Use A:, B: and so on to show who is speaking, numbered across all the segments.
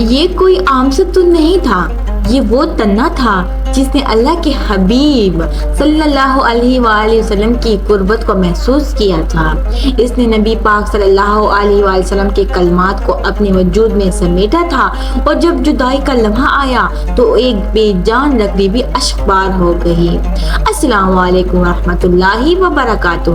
A: یہ کوئی عام ستون نہیں تھا، یہ وہ تنا تھا جس نے اللہ کے حبیب صلی اللہ علیہ وآلہ وسلم کی قربت کو محسوس کیا تھا۔ اس نے نبی پاک صلی اللہ علیہ وآلہ وسلم کے کلمات کو اپنے وجود میں سمیٹا تھا، اور جب جدائی کا لمحہ آیا تو ایک بے جان لکڑی بھی اشکبار ہو گئی۔ السلام علیکم ورحمۃ اللہ وبرکاتہ۔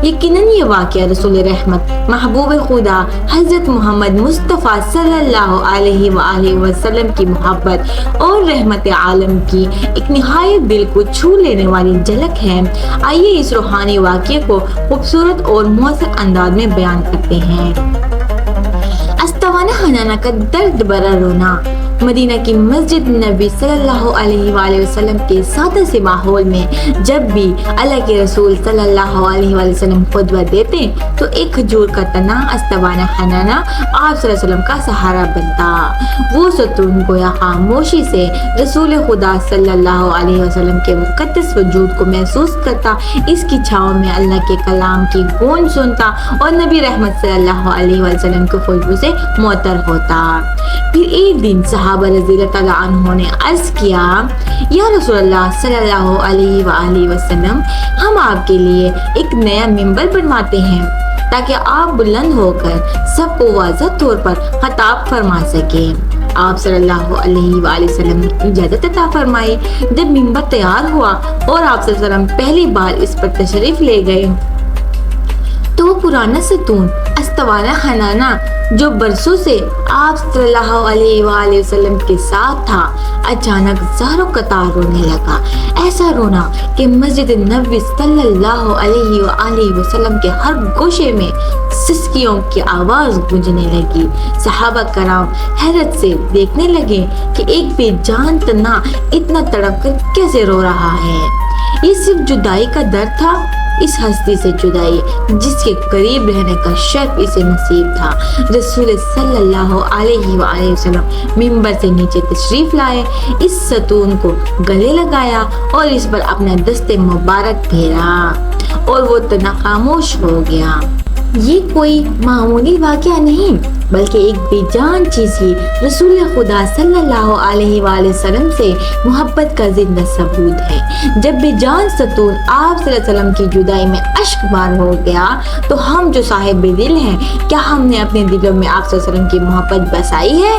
A: یقیناً یہ واقعہ رسول رحمت محبوب خدا حضرت محمد مصطفیٰ صلی اللہ علیہ وآلہ وسلم کی محبت اور رحمت عالم کی ایک نہایت دل کو چھو لینے والی جھلک ہے۔ آئیے اس روحانی واقعے کو خوبصورت اور مؤثر انداز میں بیان کرتے ہیں۔ استوانہ حنانہ کا درد بھرا رونا۔ مدینہ کی مسجد نبی صلی اللہ علیہ وآلہ وسلم کے سادہ سے ماحول میں جب بھی اللہ کے رسول صلی اللہ علیہ وآلہ وسلم خطبہ دیتے تو ایک کھجور کا تنا استوانہ حنانہ آپ صلی اللہ علیہ وسلم کا سہارا بنتا۔ وہ ستون گویا خاموشی سے رسول خدا صلی اللہ علیہ وسلم کے مقدس وجود کو محسوس کرتا، اس کی چھاؤں میں اللہ کے کلام کی گونج سنتا اور نبی رحمت صلی اللہ علیہ وآلہ وسلم کی خوشبو سے معطر ہوتا۔ پھر ایک دن صحابہ رضی اللہ تعالیٰ عنہ نے عرض کیا، یا رسول اللہ صلی اللہ علیہ وآلہ وسلم، ہم آپ کے لیے ایک نیا ممبر بنواتے ہیں تاکہ آپ بلند ہو کر سب کو واضح طور پر خطاب فرما سکیں۔ آپ صلی اللہ علیہ وآلہ وسلم نے اجازت عطا فرمائی۔ جب ممبر تیار ہوا اور آپ صلی اللہ علیہ وسلم پہلی بار اس پر تشریف لے گئے تو وہ پرانا ستون استوانہ حنانہ جو برسوں سے آپ صلی اللہ علیہ وآلہ وسلم کے ساتھ تھا، اچانک زاروں قطار رونے لگا۔ ایسا رونا کہ مسجد نبوی صلی اللہ علیہ وآلہ وسلم کے ہر گوشے میں سسکیوں کی آواز گونجنے لگی۔ صحابہ کرام حیرت سے دیکھنے لگے کہ ایک بے جان تنا اتنا تڑپ کر کیسے رو رہا ہے۔ یہ صرف جدائی کا درد تھا، اس ہستی سے جدائی جس کے قریب رہنے کا شرف اسے نصیب تھا۔ رسول صلی اللہ علیہ وآلہ وسلم ممبر سے نیچے تشریف لائے، اس ستون کو گلے لگایا اور اس پر اپنا دست مبارک پھیرا اور وہ تنا خاموش ہو گیا۔ یہ کوئی معمولی واقعہ نہیں بلکہ ایک بے جان چیز ہی رسول خدا صلی اللہ علیہ وآلہ وسلم سے محبت کا زندہ ثبوت ہے۔ جب بے جان ستون آپ صلی اللہ علیہ وسلم کی جدائی میں اشک بار ہو گیا تو ہم جو صاحب دل ہیں، کیا ہم نے اپنے دلوں میں آپ صلی اللہ علیہ وسلم کی محبت بسائی ہے؟